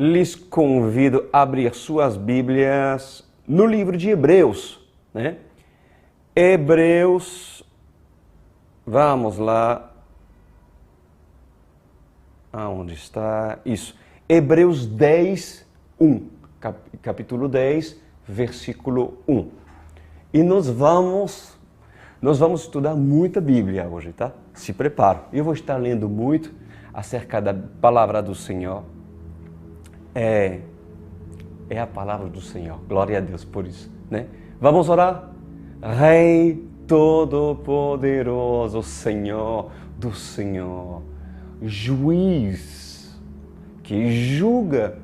lhes convido a abrir suas Bíblias no livro de Hebreus, né? Hebreus, vamos lá, aonde está? Isso, Hebreus 10, 1, capítulo 10, versículo 1. E nós vamos estudar muita Bíblia hoje, tá? Se prepara. Eu vou estar lendo muito acerca da palavra do Senhor. É a palavra do Senhor. Glória a Deus por isso, né? Vamos orar? Rei Todo-Poderoso, Senhor do Senhor, juiz que julga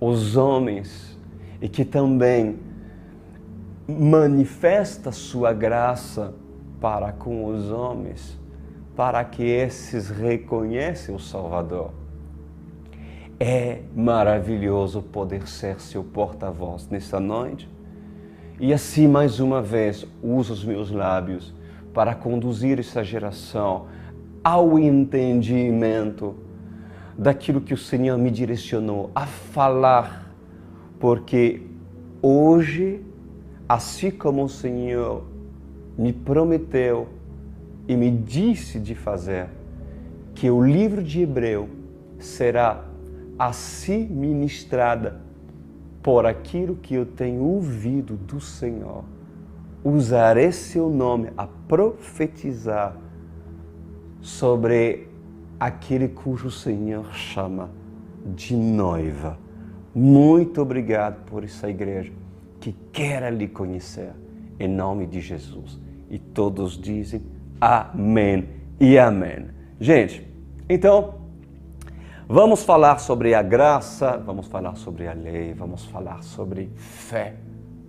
os homens e que também manifesta sua graça para com os homens, para que esses reconheçam o Salvador. É maravilhoso poder ser seu porta-voz nessa noite. E assim, mais uma vez, uso os meus lábios para conduzir essa geração ao entendimento daquilo que o Senhor me direcionou a falar, porque hoje, assim como o Senhor me prometeu e me disse de fazer, que o livro de Hebreu será assim ministrada por aquilo que eu tenho ouvido do Senhor. Usarei seu nome a profetizar sobre aquele cujo Senhor chama de noiva. Muito obrigado por essa igreja que quer lhe conhecer, em nome de Jesus. E todos dizem amém e amém. Gente, então, vamos falar sobre a graça, vamos falar sobre a lei, vamos falar sobre fé.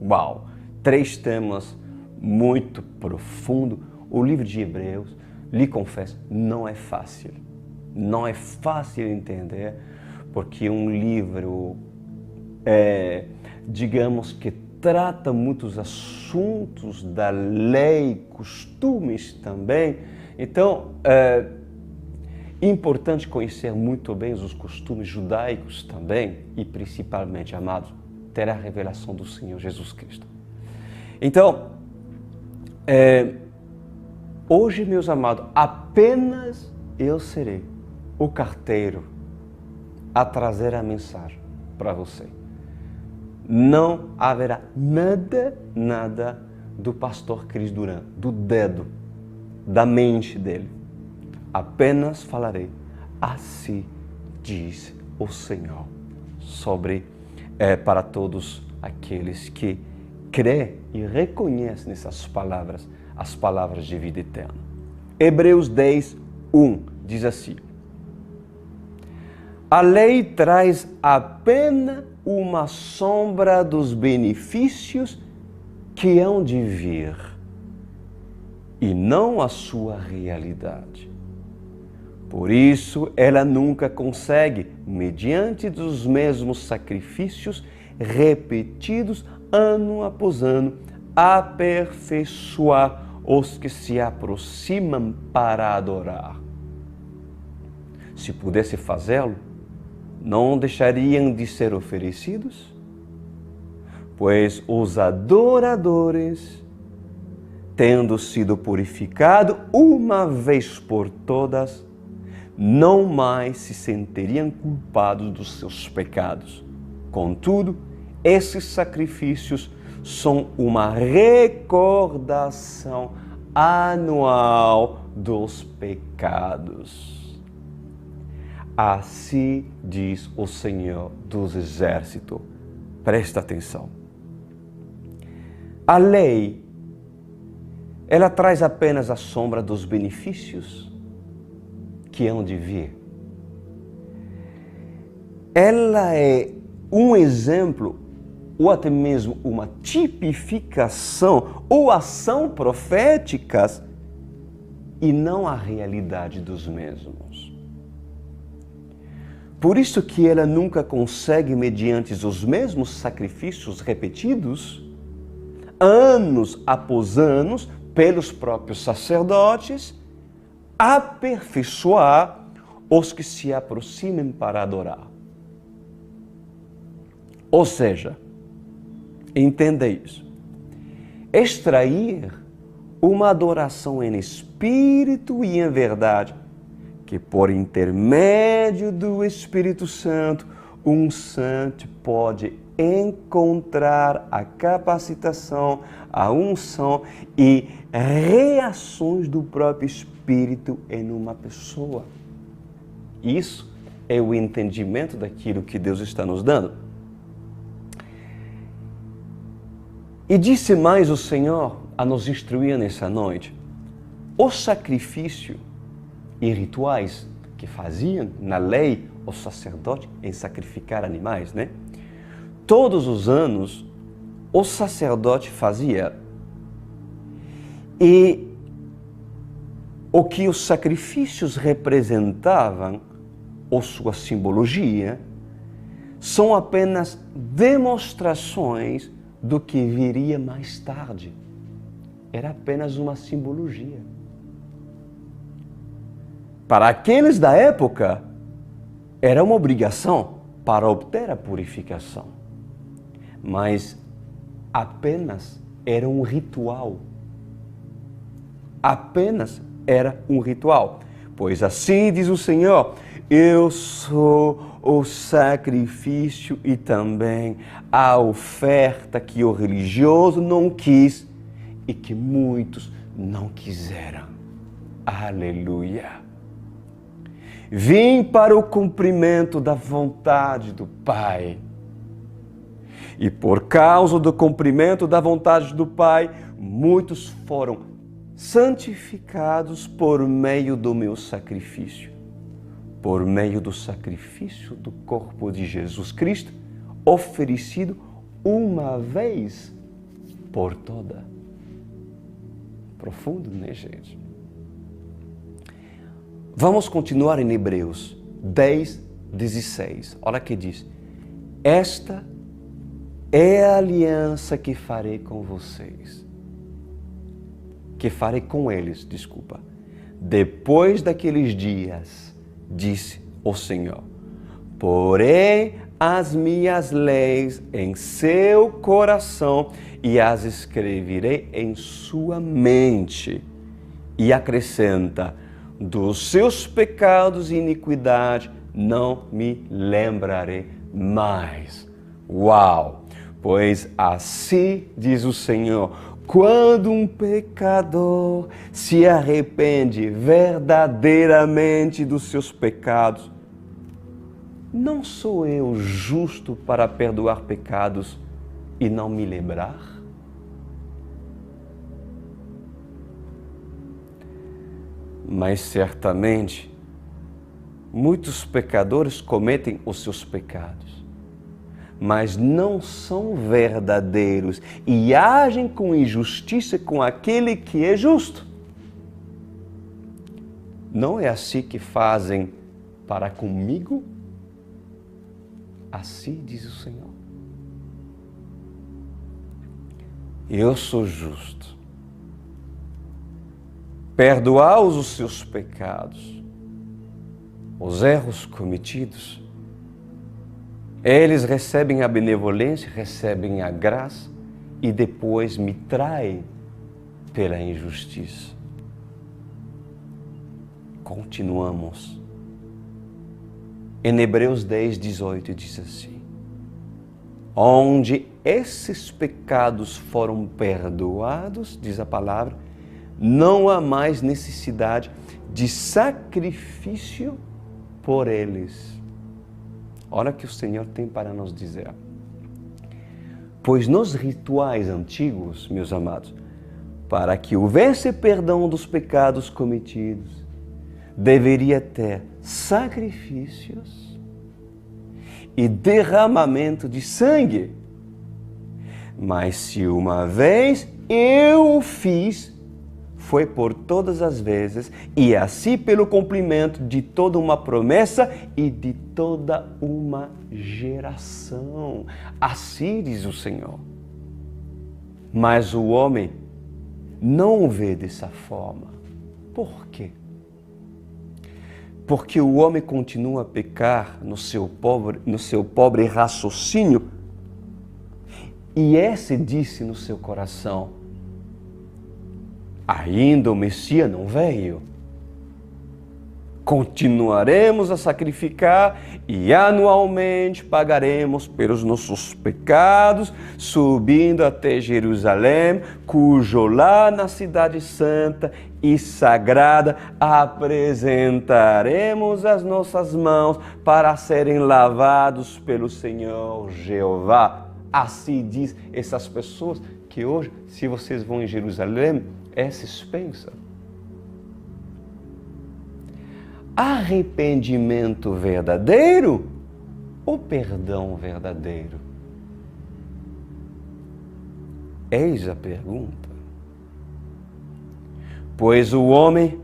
Uau! 3 temas muito profundos. O livro de Hebreus, lhe confesso, não é fácil. Não é fácil entender, porque um livro, digamos que trata muitos assuntos da lei, costumes também. Então, importante conhecer muito bem os costumes judaicos também e principalmente, amados, ter a revelação do Senhor Jesus Cristo. Então, hoje, meus amados, apenas eu serei o carteiro a trazer a mensagem para você. Não haverá nada do pastor Cris Duran, do dedo, da mente dele. Apenas falarei, assim diz o Senhor, sobre para todos aqueles que crê e reconhecem nessas palavras, as palavras de vida eterna. Hebreus 10, 1 diz assim: a lei traz apenas uma sombra dos benefícios que hão de vir, e não a sua realidade. Por isso, ela nunca consegue, mediante dos mesmos sacrifícios repetidos ano após ano, aperfeiçoar os que se aproximam para adorar. Se pudesse fazê-lo, não deixariam de ser oferecidos? Pois os adoradores, tendo sido purificados uma vez por todas, não mais se sentiriam culpados dos seus pecados. Contudo, esses sacrifícios são uma recordação anual dos pecados. Assim diz o Senhor dos Exércitos. Presta atenção. A lei, ela traz apenas a sombra dos benefícios que hão de vir. Ela é um exemplo, ou até mesmo uma tipificação ou ação proféticas, e não a realidade dos mesmos. Por isso que ela nunca consegue, mediante os mesmos sacrifícios repetidos, anos após anos, pelos próprios sacerdotes, aperfeiçoar os que se aproximem para adorar. Ou seja, entenda isso. Extrair uma adoração em espírito e em verdade, que por intermédio do Espírito Santo, um santo pode encontrar a capacitação, a unção e reações do próprio Espírito em uma pessoa. Isso é o entendimento daquilo que Deus está nos dando. E disse mais o Senhor a nos instruir nessa noite: o sacrifício e rituais que faziam na lei os sacerdotes em sacrificar animais, né? Todos os anos o sacerdote fazia. E o que os sacrifícios representavam, ou sua simbologia, são apenas demonstrações do que viria mais tarde. Era apenas uma simbologia. Para aqueles da época, era uma obrigação para obter a purificação. Mas apenas era um ritual. Apenas era um ritual. Pois assim diz o Senhor: eu sou o sacrifício e também a oferta que o religioso não quis e que muitos não quiseram. Aleluia! Vim para o cumprimento da vontade do Pai. E por causa do cumprimento da vontade do Pai, muitos foram santificados por meio do meu sacrifício. Por meio do sacrifício do corpo de Jesus Cristo, oferecido uma vez por toda. Profundo, né, gente? Vamos continuar em Hebreus 10, 16. Olha o que diz: esta é a aliança que farei com vocês. Que farei com eles, desculpa. Depois daqueles dias, disse o Senhor, porei as minhas leis em seu coração e as escreverei em sua mente. E acrescenta: dos seus pecados e iniquidade não me lembrarei mais. Uau! Pois assim diz o Senhor: quando um pecador se arrepende verdadeiramente dos seus pecados, não sou eu justo para perdoar pecados e não me lembrar? Mas certamente, muitos pecadores cometem os seus pecados, mas não são verdadeiros e agem com injustiça com aquele que é justo. Não é assim que fazem para comigo? Assim diz o Senhor. Eu sou justo. Perdoai-os os seus pecados, os erros cometidos. Eles recebem a benevolência, recebem a graça e depois me traem pela injustiça. Continuamos. Em Hebreus 10, 18 diz assim: onde esses pecados foram perdoados, diz a palavra, não há mais necessidade de sacrifício por eles. Olha o que o Senhor tem para nos dizer. Pois nos rituais antigos, meus amados, para que houvesse perdão dos pecados cometidos, deveria ter sacrifícios e derramamento de sangue. Mas se uma vez eu o fiz, foi por todas as vezes, e assim pelo cumprimento de toda uma promessa e de toda uma geração. Assim diz o Senhor. Mas o homem não vê dessa forma. Por quê? Porque o homem continua a pecar no seu pobre raciocínio e esse disse no seu coração: ainda o Messias não veio. Continuaremos a sacrificar e anualmente pagaremos pelos nossos pecados, subindo até Jerusalém, cujo lá na cidade santa e sagrada apresentaremos as nossas mãos para serem lavados pelo Senhor Jeová. Assim diz essas pessoas que hoje, se vocês vão em Jerusalém, esses pensam. Arrependimento verdadeiro ou perdão verdadeiro? Eis a pergunta. Pois o homem,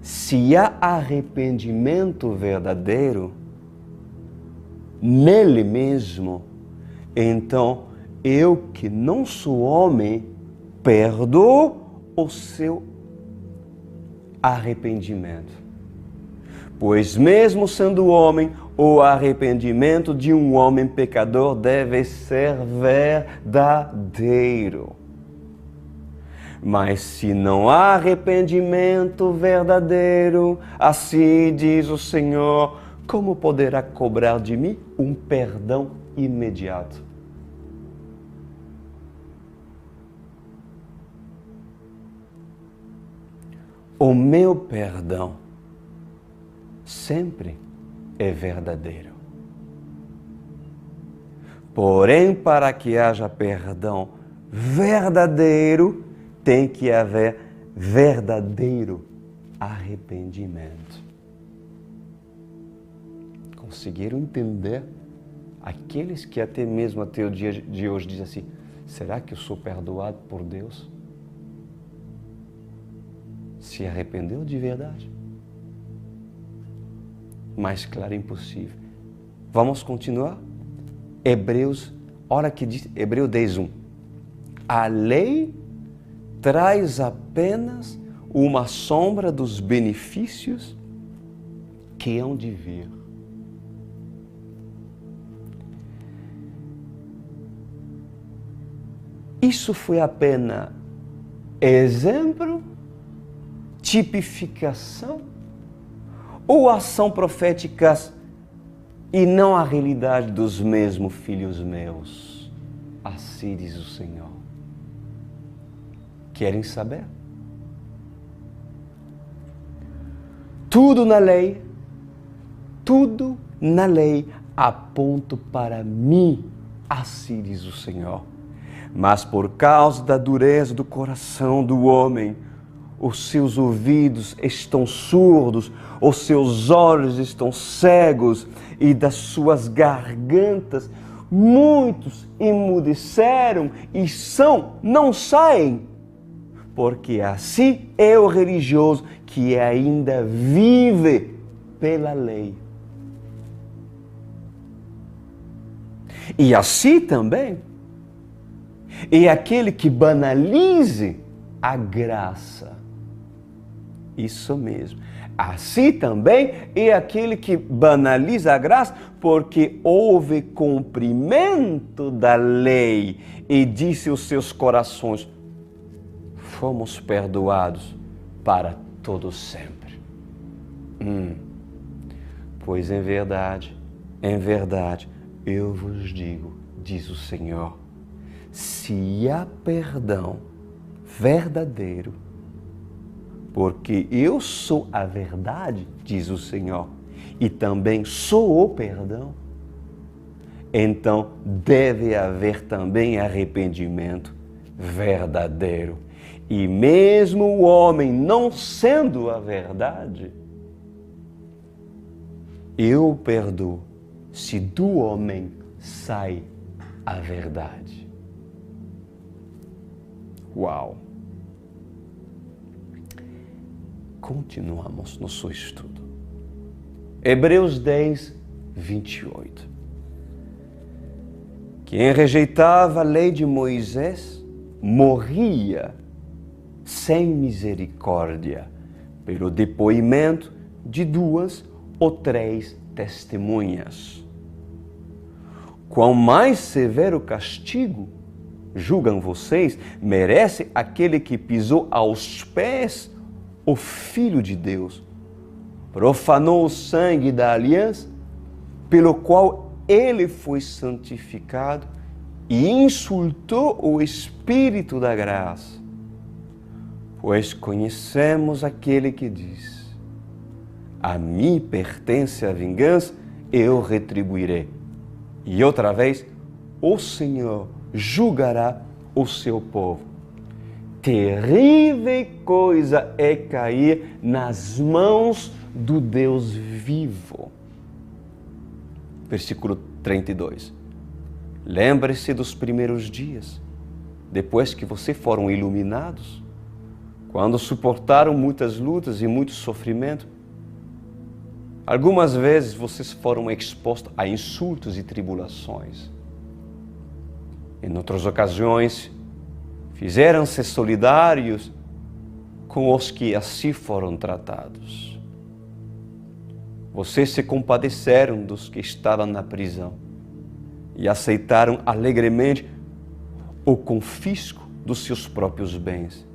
se há arrependimento verdadeiro nele mesmo, então eu que não sou homem, perdoo o seu arrependimento. Pois mesmo sendo homem, o arrependimento de um homem pecador deve ser verdadeiro. Mas se não há arrependimento verdadeiro, assim diz o Senhor, como poderá cobrar de mim um perdão imediato? O meu perdão sempre é verdadeiro. Porém, para que haja perdão verdadeiro, tem que haver verdadeiro arrependimento. Conseguiram entender? Aqueles que até mesmo até o dia de hoje dizem assim: será que eu sou perdoado por Deus? Se arrependeu de verdade? Mais claro, impossível. Vamos continuar? Hebreus, olha que diz, Hebreus 10:1. A lei traz apenas uma sombra dos benefícios que hão de vir. Isso foi apenas exemplo, tipificação ou ação proféticas e não a realidade dos mesmos filhos meus? Assim diz o Senhor. Querem saber? Tudo na lei aponta para mim, assim diz o Senhor. Mas por causa da dureza do coração do homem, os seus ouvidos estão surdos, os seus olhos estão cegos e das suas gargantas muitos emudeceram e não saem. Porque assim é o religioso que ainda vive pela lei. E assim também é aquele que banalize a graça. Isso mesmo. Assim também é aquele que banaliza a graça porque houve cumprimento da lei e disse aos seus corações: fomos perdoados para todo sempre. Pois em verdade, eu vos digo, diz o Senhor, se há perdão verdadeiro, porque eu sou a verdade, diz o Senhor, e também sou o perdão, então deve haver também arrependimento verdadeiro. E mesmo o homem não sendo a verdade, eu perdoo se do homem sai a verdade. Uau! Continuamos nosso estudo. Hebreus 10, 28. Quem rejeitava a lei de Moisés morria sem misericórdia pelo depoimento de 2 ou 3 testemunhas. quão mais severo castigo, julgam vocês, merece aquele que pisou aos pés o Filho de Deus, profanou o sangue da aliança, pelo qual ele foi santificado e insultou o Espírito da graça. Pois conhecemos aquele que diz: a mim pertence a vingança, eu retribuirei. E outra vez, o Senhor julgará o seu povo. Terrível coisa é cair nas mãos do Deus vivo. Versículo 32. Lembre-se dos primeiros dias, depois que vocês foram iluminados, quando suportaram muitas lutas e muito sofrimento. Algumas vezes vocês foram expostos a insultos e tribulações. Em outras ocasiões, fizeram-se solidários com os que assim foram tratados. Vocês se compadeceram dos que estavam na prisão e aceitaram alegremente o confisco dos seus próprios bens,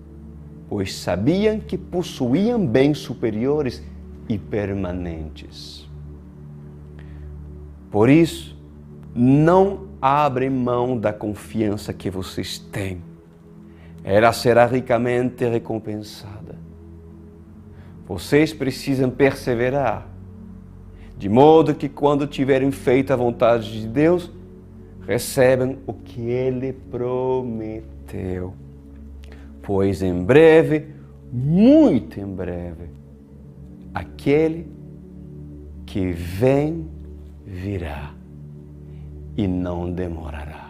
pois sabiam que possuíam bens superiores e permanentes. Por isso, não abrem mão da confiança que vocês têm. Ela será ricamente recompensada. Vocês precisam perseverar, de modo que quando tiverem feito a vontade de Deus, recebam o que Ele prometeu. Pois em breve, muito em breve, aquele que vem virá e não demorará.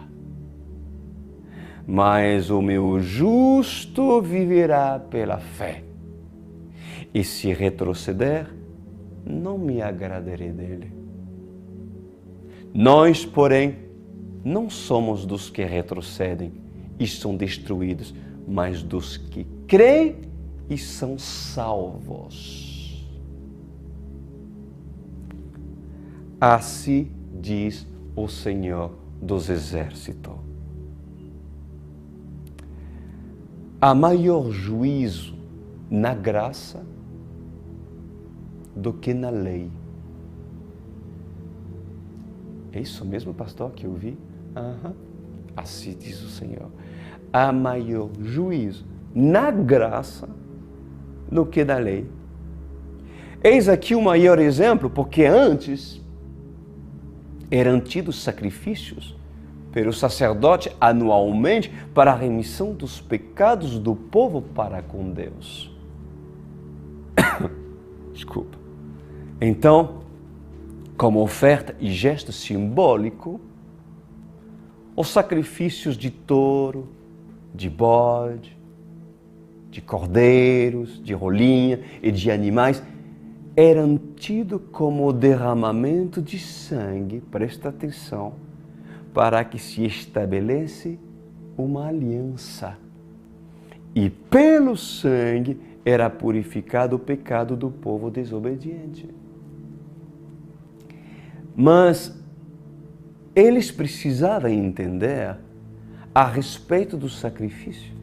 Mas o meu justo viverá pela fé. E se retroceder, não me agradarei dele. Nós, porém, não somos dos que retrocedem e são destruídos, mas dos que creem e são salvos. Assim diz o Senhor dos Exércitos. Há maior juízo na graça do que na lei. É isso mesmo, pastor, que eu vi? Assim diz o Senhor. Há maior juízo na graça do que na lei. Eis aqui o maior exemplo, porque antes eram tidos sacrifícios pelo sacerdote anualmente para a remissão dos pecados do povo para com Deus. Desculpa. Então, como oferta e gesto simbólico, os sacrifícios de touro, de bode, de cordeiros, de rolinha e de animais eram tidos como o derramamento de sangue, presta atenção, para que se estabelece uma aliança. E pelo sangue era purificado o pecado do povo desobediente. Mas eles precisavam entender a respeito do sacrifício.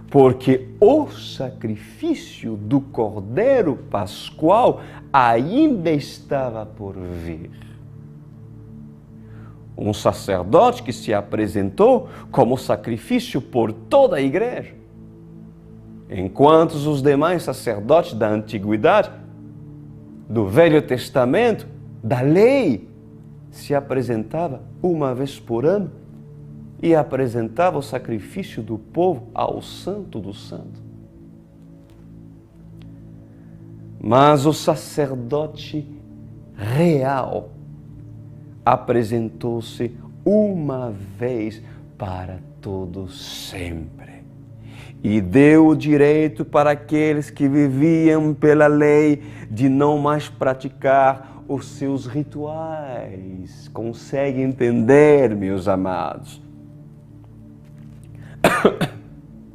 Porque o sacrifício do Cordeiro Pascual ainda estava por vir. Um sacerdote que se apresentou como sacrifício por toda a igreja, enquanto os demais sacerdotes da antiguidade, do Velho Testamento, da lei, se apresentava uma vez por ano e apresentava o sacrifício do povo ao Santo do Santo. Mas o sacerdote real apresentou-se uma vez para todos sempre e deu o direito para aqueles que viviam pela lei de não mais praticar os seus rituais. Consegue entender, meus amados?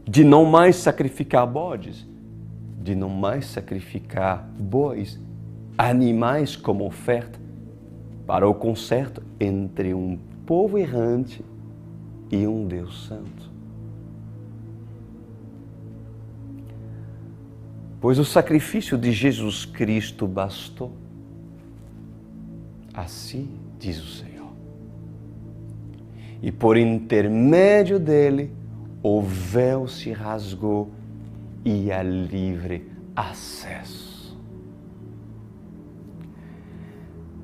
De não mais sacrificar bodes, de não mais sacrificar bois, animais como oferta para o concerto entre um povo errante e um Deus santo. Pois o sacrifício de Jesus Cristo bastou. Assim diz o Senhor. E por intermédio dele, o véu se rasgou e há livre acesso.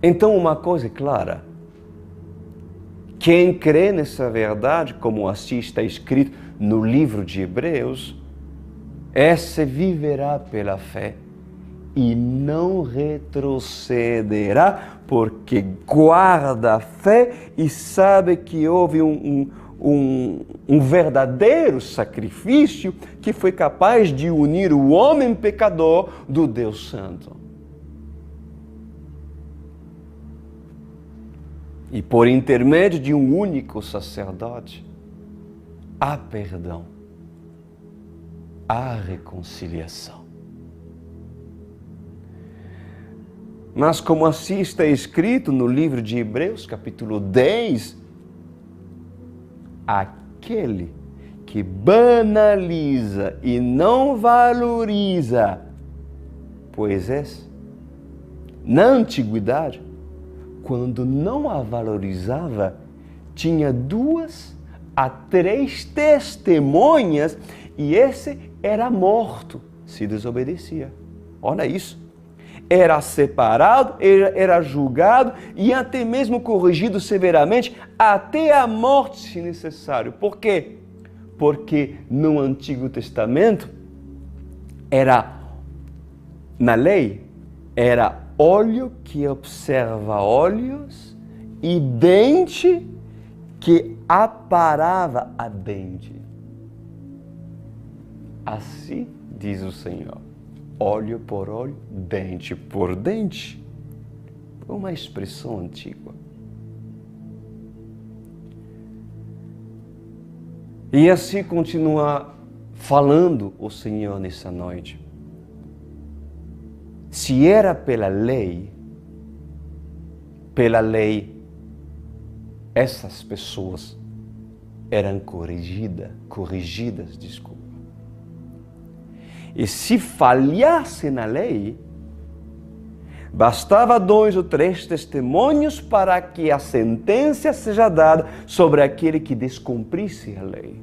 Então, uma coisa é clara: quem crê nessa verdade, como assim está escrito no livro de Hebreus, esse viverá pela fé e não retrocederá, porque guarda a fé e sabe que houve um verdadeiro sacrifício que foi capaz de unir o homem pecador do Deus Santo. E por intermédio de um único sacerdote, há perdão, há reconciliação. Mas como assim está escrito no livro de Hebreus, capítulo 10, aquele que banaliza e não valoriza, pois na antiguidade, quando não a valorizava, tinha 2 a 3 testemunhas e esse era morto se desobedecia. Olha isso. Era separado, era julgado e até mesmo corrigido severamente até a morte, se necessário. Por quê? Porque no Antigo Testamento na lei, era olho que observa olhos e dente que aparava a dente. Assim diz o Senhor. Olho por olho, dente por dente. Uma expressão antiga. E assim continua falando o Senhor nessa noite. Se era pela lei, essas pessoas eram corrigidas, desculpa. E se falhasse na lei, bastava 2 ou 3 testemunhos para que a sentença seja dada sobre aquele que descumprisse a lei.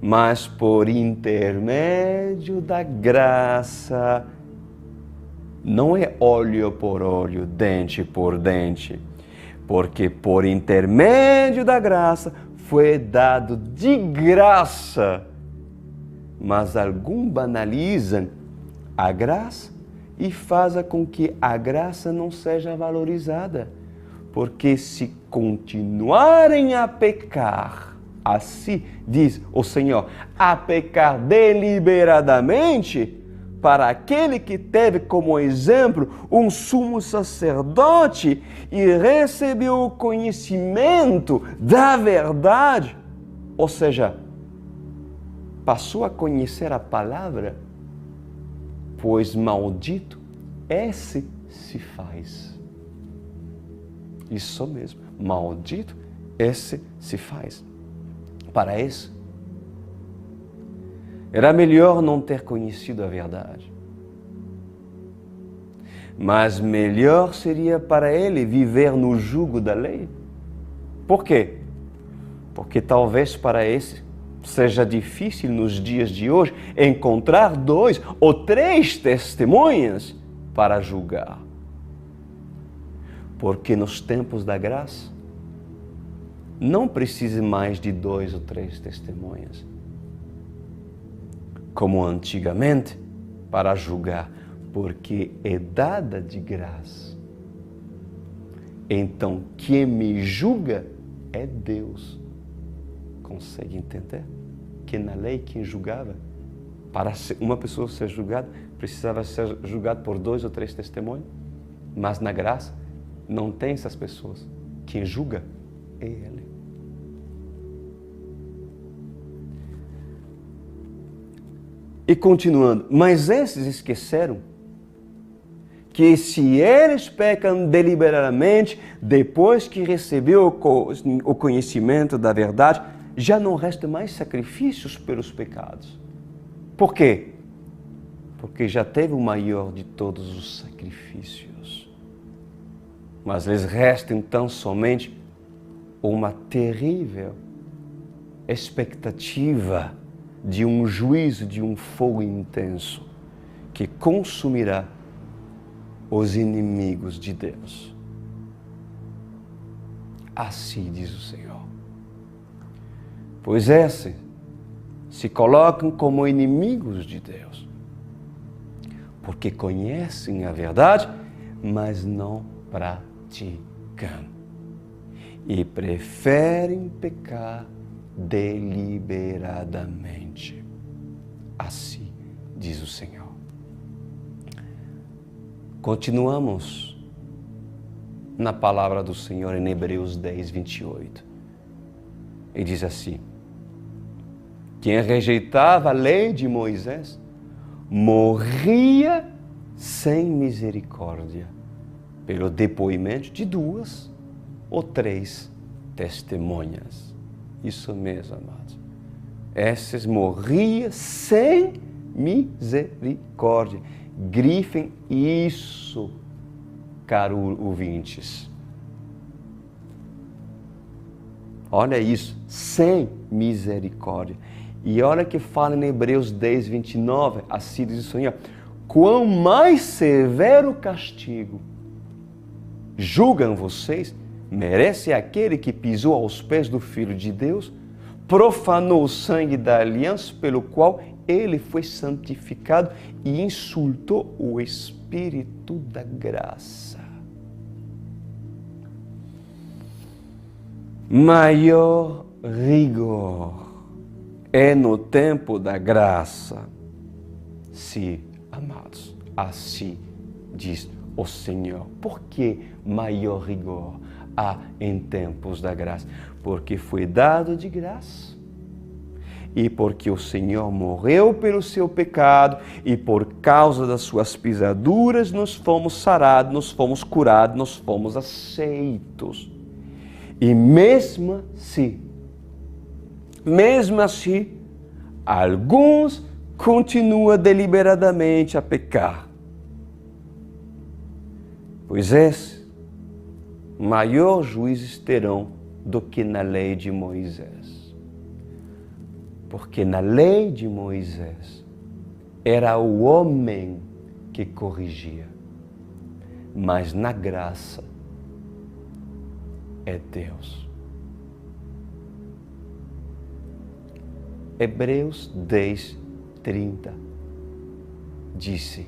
Mas por intermédio da graça, não é olho por olho, dente por dente, porque por intermédio da graça foi dado de graça. Mas alguns banalizam a graça e fazem com que a graça não seja valorizada. Porque se continuarem a pecar, assim diz o Senhor, a pecar deliberadamente, para aquele que teve como exemplo um sumo sacerdote e recebeu o conhecimento da verdade, ou seja, passou a conhecer a palavra, pois maldito esse se faz. Isso mesmo, maldito esse se faz. Para esse, era melhor não ter conhecido a verdade. Mas melhor seria para ele viver no jugo da lei. Por quê? Porque talvez para esse seja difícil nos dias de hoje encontrar 2 ou 3 testemunhas para julgar. Porque nos tempos da graça, não precisa mais de 2 ou 3 testemunhas, como antigamente, para julgar, porque é dada de graça. Então, quem me julga é Deus. Consegue entender? Que na lei quem julgava, para uma pessoa ser julgada, precisava ser julgado por 2 ou 3 testemunhos. Mas na graça, não tem essas pessoas. Quem julga é Ele. E continuando, mas esses esqueceram que se eles pecam deliberadamente, depois que recebeu o conhecimento da verdade, já não resta mais sacrifícios pelos pecados. Por quê? Porque já teve o maior de todos os sacrifícios. Mas lhes resta então somente uma terrível expectativa de um juízo, de um fogo intenso, que consumirá os inimigos de Deus. Assim diz o Senhor. Pois esses se colocam como inimigos de Deus, porque conhecem a verdade, mas não praticam. E preferem pecar deliberadamente. Assim diz o Senhor. Continuamos na palavra do Senhor em Hebreus 10, 28. E diz assim: quem rejeitava a lei de Moisés morria sem misericórdia, pelo depoimento de 2 ou 3 testemunhas. Isso mesmo, amados. Esses morriam sem misericórdia. Grifem isso, caros ouvintes. Olha isso, sem misericórdia. E olha que fala em Hebreus 10, 29, assim diz o Senhor: quão mais severo castigo julgam vocês, merece aquele que pisou aos pés do Filho de Deus, profanou o sangue da aliança pelo qual ele foi santificado e insultou o Espírito da graça. Maior rigor é no tempo da graça. Sim, amados, assim diz o Senhor. Por que maior rigor há em tempos da graça? Porque foi dado de graça. E porque o Senhor morreu pelo seu pecado e por causa das suas pisaduras nós fomos sarados, nós fomos curados, nós fomos aceitos. E mesmo assim, alguns continuam deliberadamente a pecar. Pois esses maior juízes terão do que na lei de Moisés. Porque na lei de Moisés era o homem que corrigia, mas na graça é Deus. Hebreus 10, 30 disse: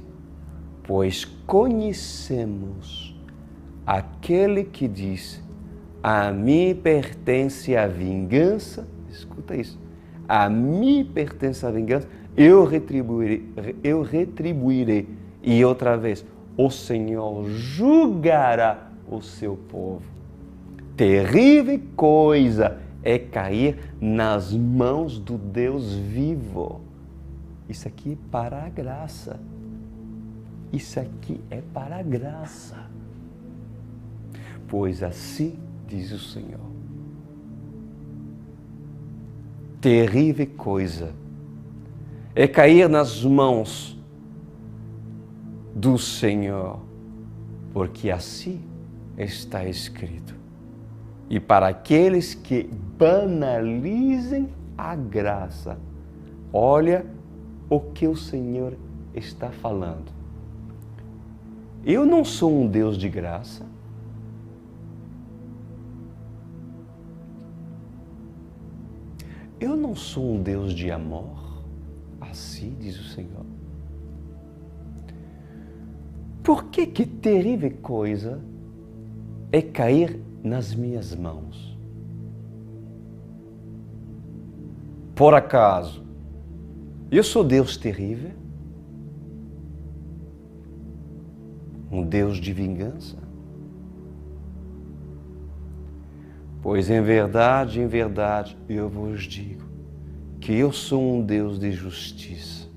pois conhecemos aquele que diz: a mim pertence a vingança. Escuta isso. A mim pertence a vingança, eu retribuirei. E outra vez, o Senhor julgará o seu povo. Terrível coisa é cair nas mãos do Deus vivo. Isso aqui é para a graça. Isso aqui é para a graça. Pois assim diz o Senhor. Terrível coisa é cair nas mãos do Senhor, porque assim está escrito. E para aqueles que banalizem a graça, olha o que o Senhor está falando. Eu não sou um Deus de graça. Eu não sou um Deus de amor, assim diz o Senhor. Por que terrível coisa é cair nas minhas mãos? Por acaso, eu sou Deus terrível? Um Deus de vingança? Pois em verdade, eu vos digo que eu sou um Deus de justiça.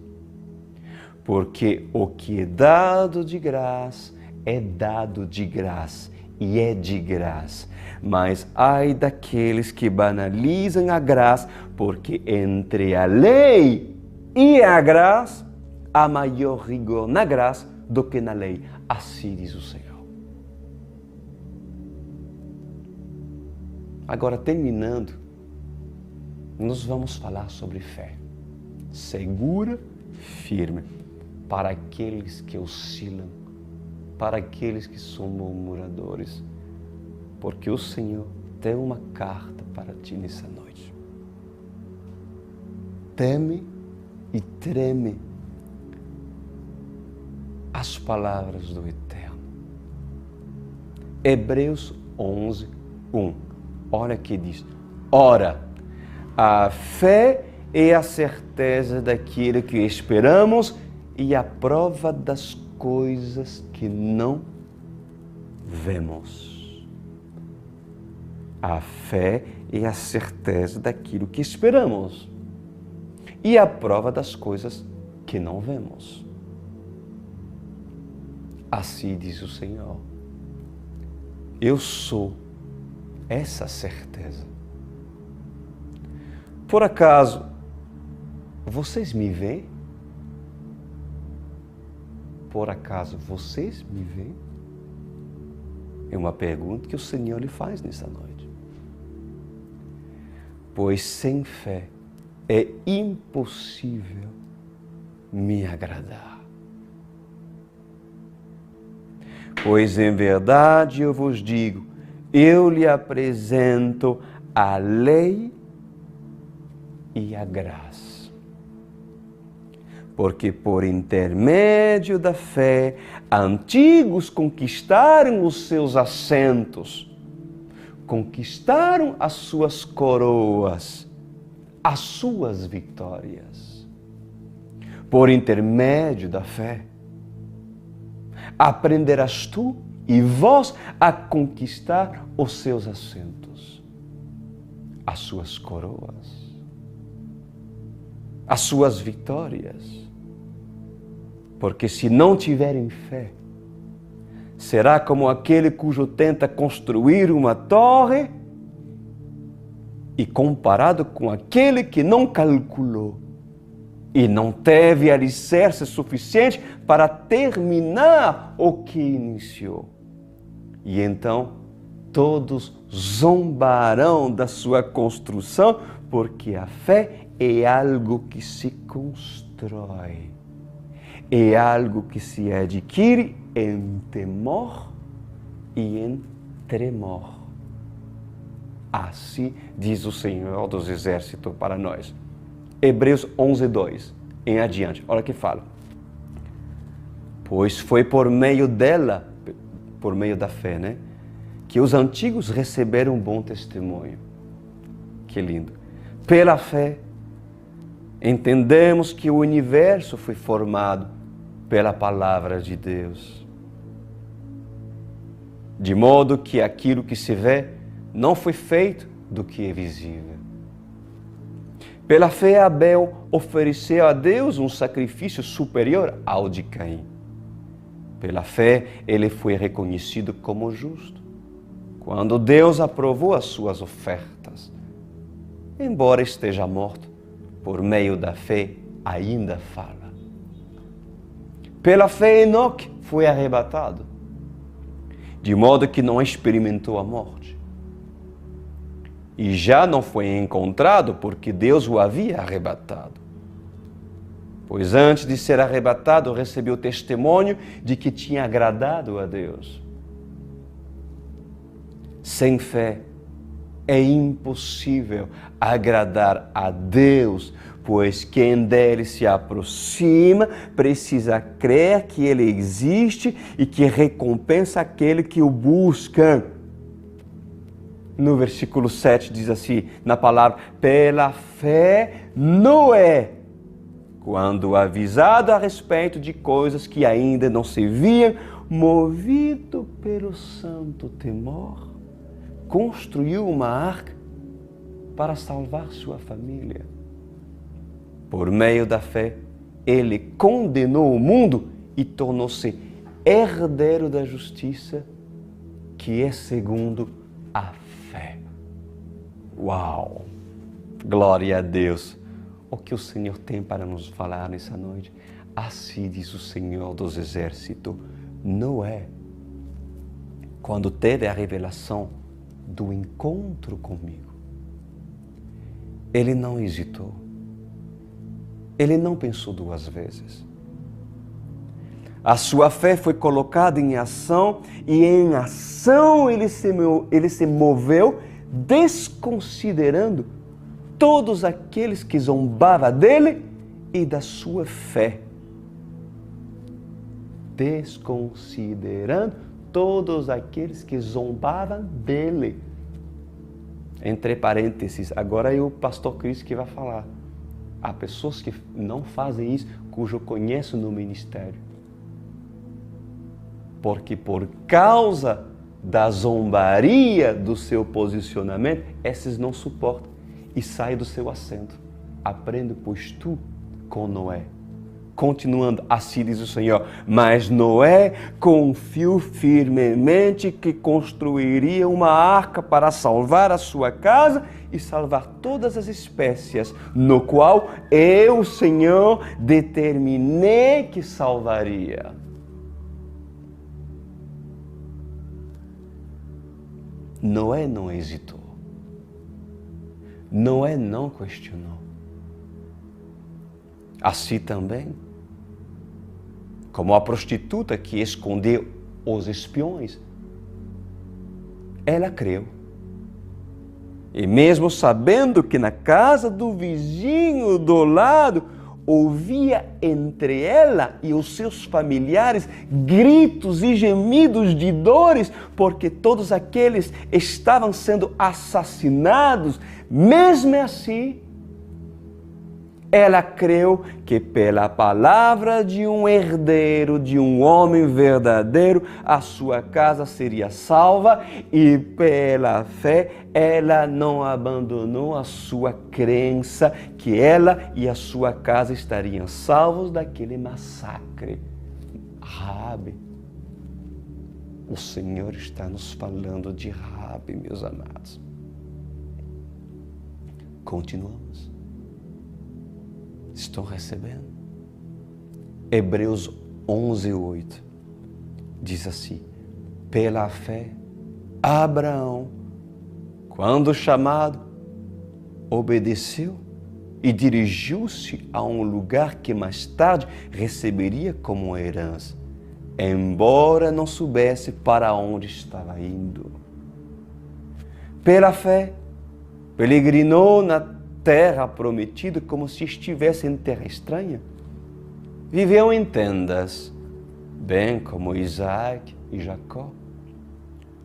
Porque o que é dado de graça é dado de graça e é de graça. Mas ai daqueles que banalizam a graça, porque entre a lei e a graça há maior rigor na graça do que na lei. Assim diz o Senhor. Agora, terminando, nós vamos falar sobre fé. Segura, firme, para aqueles que oscilam, para aqueles que são murmuradores, porque o Senhor tem uma carta para ti nessa noite. Teme e treme as palavras do Eterno. Hebreus 11, 1. Olha que diz: ora, a fé é a certeza daquilo que esperamos e a prova das coisas que não vemos. A fé é a certeza daquilo que esperamos e a prova das coisas que não vemos. Assim diz o Senhor. Eu sou essa certeza. Por acaso, vocês me veem? Por acaso, vocês me veem? É uma pergunta que o Senhor lhe faz nessa noite. Pois sem fé é impossível me agradar. Pois em verdade eu vos digo, eu lhe apresento a lei e a graça. Porque por intermédio da fé, antigos conquistaram os seus assentos, conquistaram as suas coroas, as suas vitórias. Por intermédio da fé, aprenderás tu e vós a conquistar os seus assentos, as suas coroas, as suas vitórias. Porque se não tiverem fé, será como aquele cujo tenta construir uma torre e comparado com aquele que não calculou e não teve alicerce suficiente para terminar o que iniciou. E então todos zombarão da sua construção, porque a fé é algo que se constrói, é algo que se adquire em temor e em tremor. Assim diz o Senhor dos Exércitos para nós. Hebreus 11, 2, em adiante, olha que fala. Pois foi por meio dela, por meio da fé, né, que os antigos receberam um bom testemunho. Que lindo. Pela fé, entendemos que o universo foi formado pela palavra de Deus. De modo que aquilo que se vê não foi feito do que é visível. Pela fé, Abel ofereceu a Deus um sacrifício superior ao de Caim. Pela fé, ele foi reconhecido como justo, quando Deus aprovou as suas ofertas. Embora esteja morto, por meio da fé ainda fala. Pela fé, Enoque foi arrebatado, de modo que não experimentou a morte. E já não foi encontrado porque Deus o havia arrebatado. Pois antes de ser arrebatado, recebeu testemunho de que tinha agradado a Deus. Sem fé, é impossível agradar a Deus, pois quem dele se aproxima precisa crer que ele existe e que recompensa aquele que o busca. No versículo 7 diz assim, na palavra, pela fé, Noé, quando avisado a respeito de coisas que ainda não se viam, movido pelo santo temor, construiu uma arca para salvar sua família. Por meio da fé, ele condenou o mundo e tornou-se herdeiro da justiça, que é segundo a fé. Uau! Glória a Deus! O que o Senhor tem para nos falar nessa noite? Assim diz o Senhor dos Exércitos. Noé, quando teve a revelação do encontro comigo, ele não hesitou. Ele não pensou duas vezes. A sua fé foi colocada em ação e em ação ele se moveu desconsiderando todos aqueles que zombavam dele e da sua fé. Desconsiderando todos aqueles que zombavam dele. Entre parênteses, agora é o pastor Cristo que vai falar. Há pessoas que não fazem isso, cujo eu conheço no ministério. Porque por causa da zombaria do seu posicionamento, esses não suportam e saem do seu assento. Aprende, pois, tu com Noé. Continuando, assim diz o Senhor, mas Noé confiou firmemente que construiria uma arca para salvar a sua casa e salvar todas as espécies, no qual eu, o Senhor, determinei que salvaria. Noé não hesitou. Noé não questionou. Assim também, como a prostituta que escondeu os espiões, ela creu. E mesmo sabendo que na casa do vizinho do lado ouvia entre ela e os seus familiares gritos e gemidos de dores, porque todos aqueles estavam sendo assassinados, mesmo assim, ela creu que pela palavra de um herdeiro, de um homem verdadeiro, a sua casa seria salva e pela fé ela não abandonou a sua crença que ela e a sua casa estariam salvos daquele massacre. Raabe, o Senhor está nos falando de Raabe, meus amados. Continuamos. Estão recebendo? Hebreus 11:8 diz assim: pela fé, Abraão, quando chamado, obedeceu e dirigiu-se a um lugar que mais tarde receberia como herança, embora não soubesse para onde estava indo. Pela fé, peregrinou na terra prometida como se estivesse em terra estranha. Viveu em tendas, bem como Isaac e Jacó,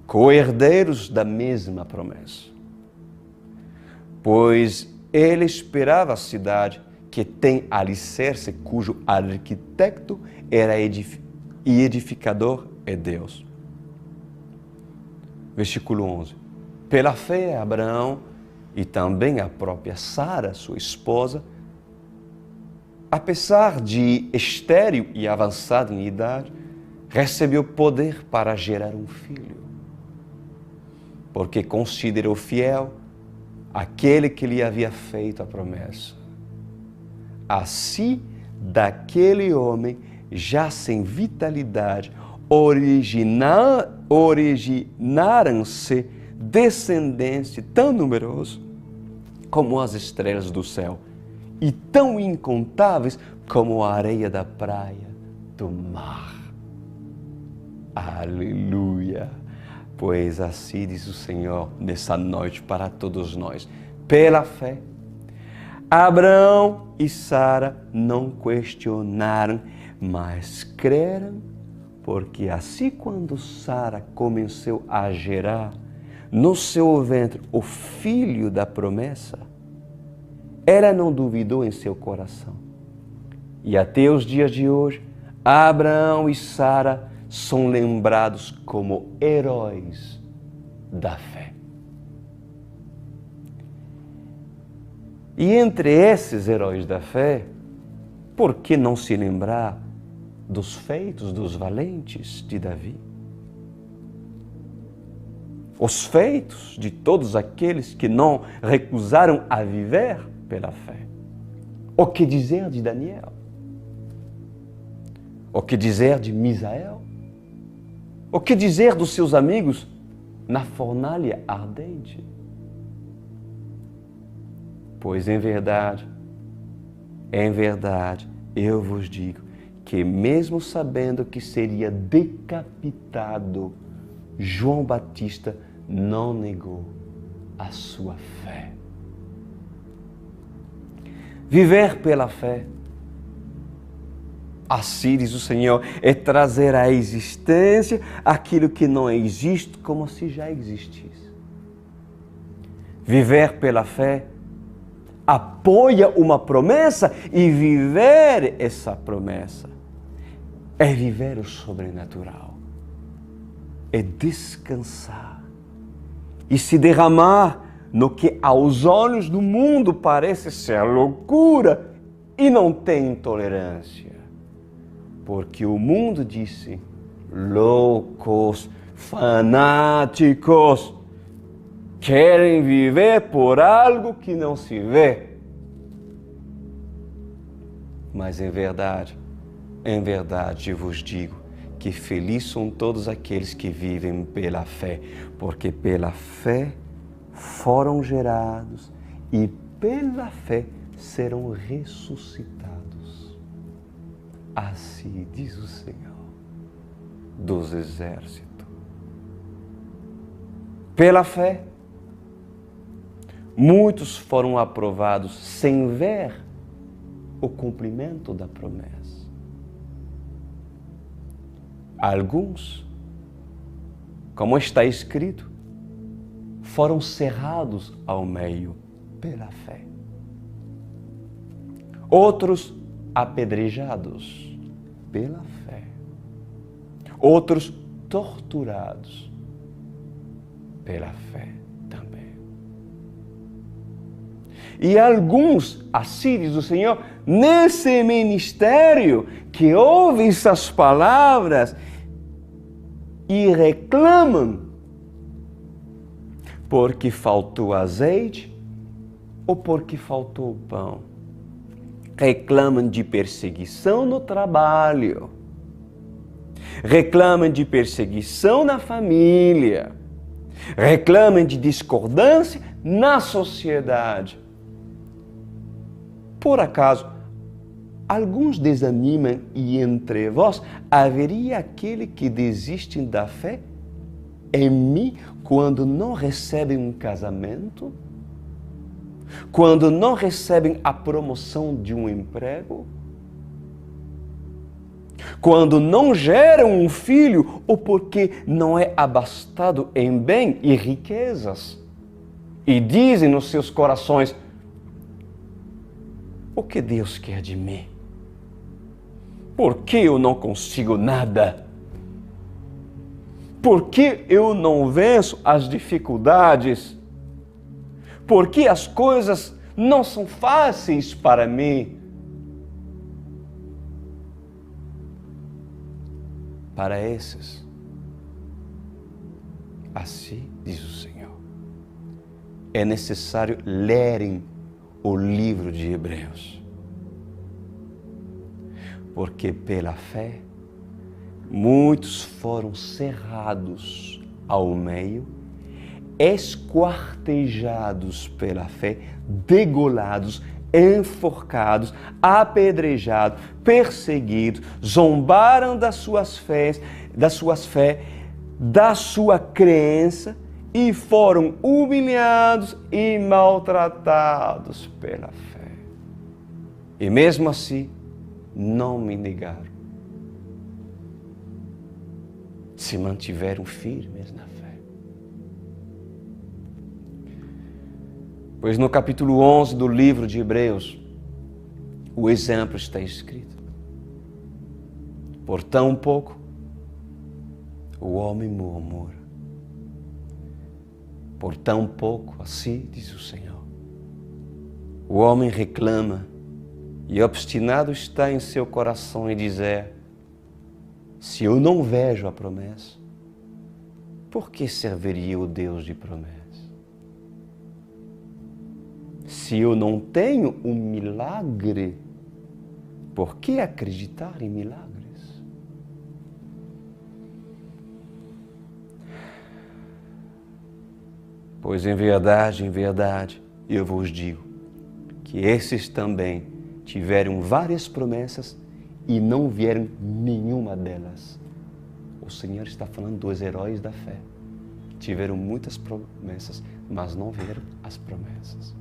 co-herdeiros da mesma promessa. Pois ele esperava a cidade que tem alicerce, cujo arquiteto era e edificador é Deus. Versículo 11. Pela fé, Abraão e também a própria Sara, sua esposa, apesar de estéril e avançada em idade, recebeu poder para gerar um filho, porque considerou fiel aquele que lhe havia feito a promessa. Assim, daquele homem, já sem vitalidade, originaram-se descendentes tão numerosos como as estrelas do céu e tão incontáveis como a areia da praia do mar. Aleluia! Pois assim diz o Senhor nessa noite para todos nós. Pela fé, Abraão e Sara não questionaram, mas creram, porque assim quando Sara começou a gerar no seu ventre o filho da promessa, ela não duvidou em seu coração. E até os dias de hoje, Abraão e Sara são lembrados como heróis da fé. E entre esses heróis da fé, por que não se lembrar dos feitos dos valentes de Davi. Os feitos de todos aqueles que não recusaram a viver pela fé. O que dizer de Daniel? O que dizer de Misael? O que dizer dos seus amigos na fornalha ardente? Pois em verdade, eu vos digo que mesmo sabendo que seria decapitado, João Batista não negou a sua fé. Viver pela fé, assim diz o Senhor, é trazer à existência aquilo que não existe como se já existisse. Viver pela fé apoia uma promessa e viver essa promessa é viver o sobrenatural, é descansar e se derramar no que aos olhos do mundo parece ser loucura e não tem tolerância. Porque o mundo disse, loucos, fanáticos, querem viver por algo que não se vê. Mas em verdade vos digo que felizes são todos aqueles que vivem pela fé, porque pela fé foram gerados e pela fé serão ressuscitados. Assim diz o Senhor dos Exércitos. Pela fé, muitos foram aprovados sem ver o cumprimento da promessa. Alguns, como está escrito, foram cerrados ao meio pela fé. Outros apedrejados pela fé. Outros torturados pela fé também. E alguns, assim diz o Senhor, nesse ministério que ouvem essas palavras e reclamam porque faltou azeite ou porque faltou pão. Reclamam de perseguição no trabalho. Reclamam de perseguição na família. Reclamam de discordância na sociedade. Por acaso, alguns desanimam e entre vós haveria aquele que desiste da fé em mim quando não recebem um casamento? Quando não recebem a promoção de um emprego? Quando não geram um filho ou porque não é abastado em bem e riquezas? E dizem nos seus corações, o que Deus quer de mim? Por que eu não consigo nada? Por que eu não venço as dificuldades? Por que as coisas não são fáceis para mim? Para esses, assim diz o Senhor, é necessário lerem o livro de Hebreus. Porque pela fé, muitos foram cerrados ao meio, esquartejados pela fé, degolados, enforcados, apedrejados, perseguidos, zombaram das suas fés, da sua crença e foram humilhados e maltratados pela fé. E mesmo assim, não me negaram. Se mantiveram firmes na fé. Pois no capítulo 11 do livro de Hebreus, o exemplo está escrito. Por tão pouco, o homem murmura. Por tão pouco, assim diz o Senhor. O homem reclama e obstinado está em seu coração em dizer, Se eu não vejo a promessa, por que serviria o Deus de promessa? Se eu não tenho um milagre, por que acreditar em milagres? Pois em verdade, eu vos digo que esses também tiveram várias promessas e não vieram nenhuma delas. O Senhor está falando dos heróis da fé. Tiveram muitas promessas, mas não vieram as promessas.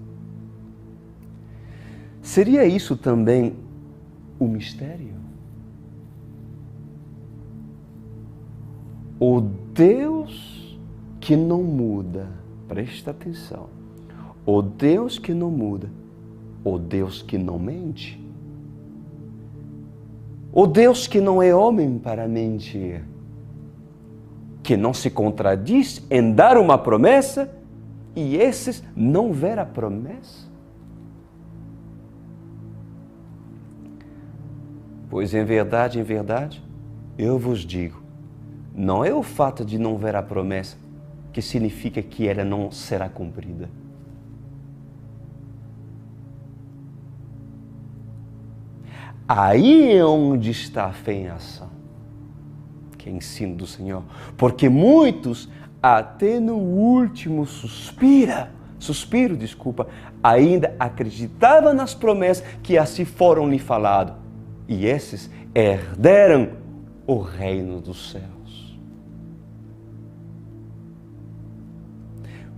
Seria isso também o mistério? O Deus que não muda, presta atenção, o Deus que não muda, o Deus que não mente, o Deus que não é homem para mentir, que não se contradiz em dar uma promessa e esses não ver a promessa? Pois em verdade, eu vos digo, não é o fato de não ver a promessa que significa que ela não será cumprida. Aí é onde está a fé em ação, que é ensino do Senhor. Porque muitos, até no último suspiro, ainda acreditavam nas promessas que assim foram lhe faladas. E esses herderam o reino dos céus.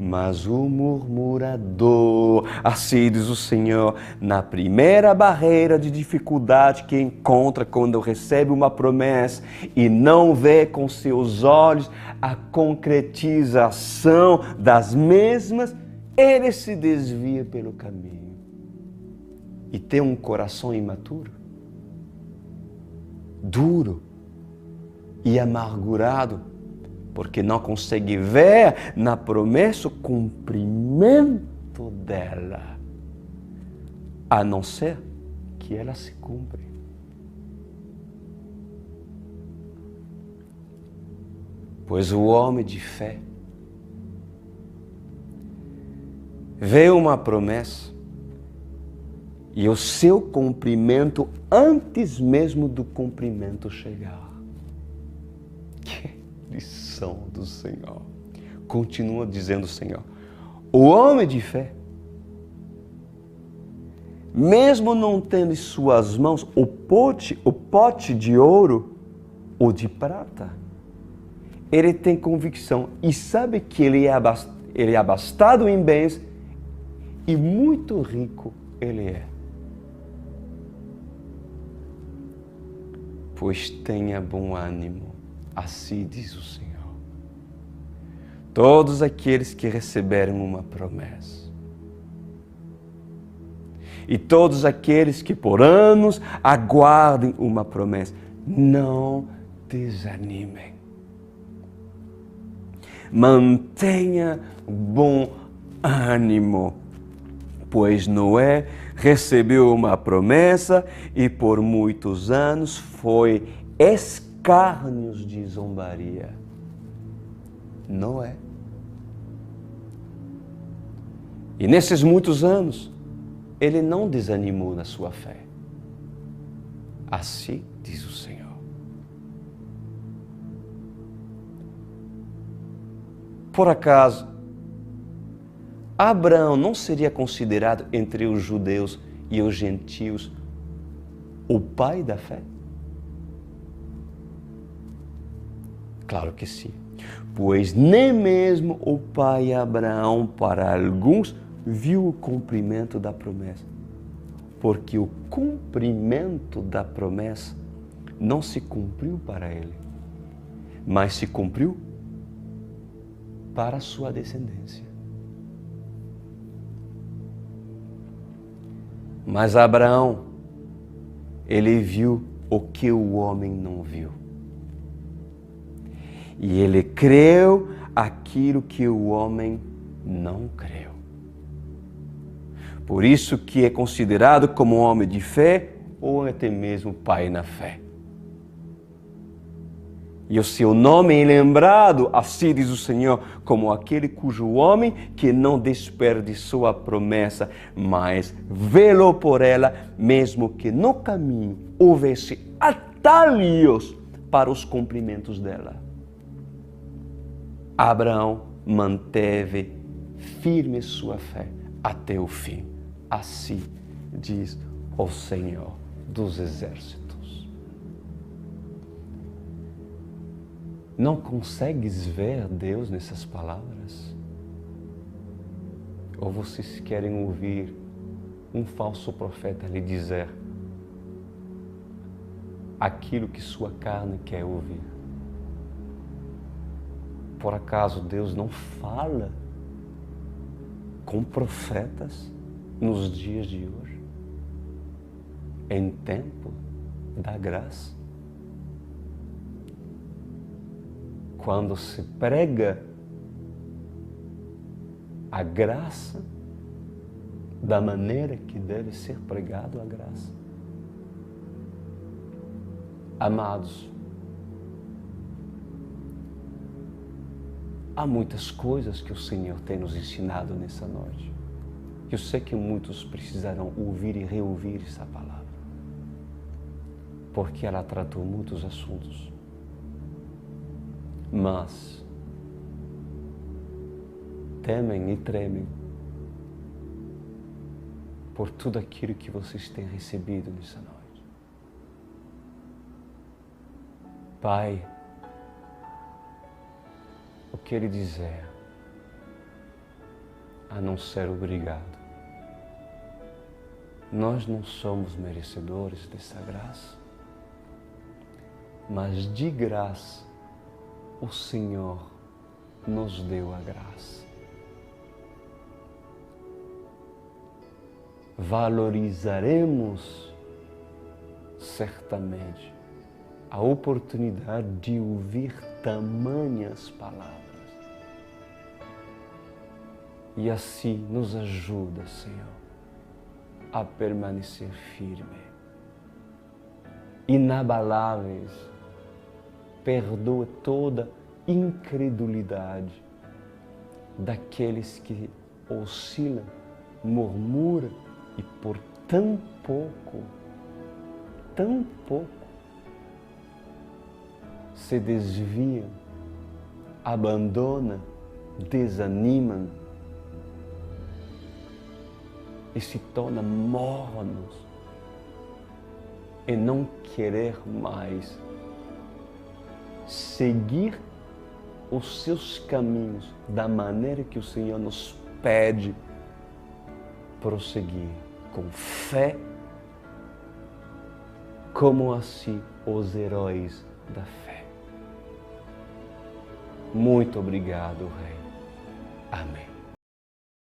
Mas o murmurador, assim diz o Senhor, na primeira barreira de dificuldade que encontra quando recebe uma promessa e não vê com seus olhos a concretização das mesmas, ele se desvia pelo caminho e tem um coração imaturo, duro e amargurado, porque não consegue ver na promessa o cumprimento dela, a não ser que ela se cumpre. Pois o homem de fé vê uma promessa e o seu cumprimento antes mesmo do cumprimento chegar. Que lição do Senhor. Continua dizendo o Senhor. O homem de fé, mesmo não tendo em suas mãos o pote de ouro ou de prata, ele tem convicção e sabe que ele é abastado em bens e muito rico ele é. Pois tenha bom ânimo, assim diz o Senhor. Todos aqueles que receberam uma promessa e todos aqueles que por anos aguardem uma promessa, não desanimem. Mantenha bom ânimo, pois Noé recebeu uma promessa e por muitos anos foi escárnios de zombaria. Noé. E nesses muitos anos, ele não desanimou na sua fé. Assim diz o Senhor. Por acaso, Abraão não seria considerado entre os judeus e os gentios o pai da fé? Claro que sim, pois nem mesmo o pai Abraão, para alguns, viu o cumprimento da promessa, porque o cumprimento da promessa não se cumpriu para ele, mas se cumpriu para a sua descendência. Mas Abraão, ele viu o que o homem não viu. E ele creu aquilo que o homem não creu. Por isso que é considerado como homem de fé ou até mesmo pai na fé. E o seu nome é lembrado, assim diz o Senhor, como aquele cujo homem que não desperdiçou a promessa, mas velou por ela, mesmo que no caminho houvesse atalhos para os cumprimentos dela. Abraão manteve firme sua fé até o fim. Assim diz o Senhor dos Exércitos. Não consegues ver Deus nessas palavras? Ou vocês querem ouvir um falso profeta lhe dizer aquilo que sua carne quer ouvir? Por acaso Deus não fala com profetas nos dias de hoje? Em tempo da graça? Quando se prega a graça da maneira que deve ser pregado a graça. Amados, há muitas coisas que o Senhor tem nos ensinado nessa noite. Eu sei que muitos precisarão ouvir e reouvir essa palavra, porque ela tratou muitos assuntos. Mas temem e tremem por tudo aquilo que vocês têm recebido nessa noite. Pai, o que Ele dizer a não ser obrigado? Nós não somos merecedores dessa graça, mas de graça o Senhor nos deu a graça. Valorizaremos certamente a oportunidade de ouvir tamanhas palavras. E assim nos ajuda, Senhor, a permanecer firme, inabaláveis. Perdoa toda incredulidade daqueles que oscilam, murmuram e por tão pouco, se desviam, abandonam, desanimam e se tornam mornos e não querer mais seguir os seus caminhos da maneira que o Senhor nos pede prosseguir com fé, como assim os heróis da fé. Muito obrigado, Rei. Amém.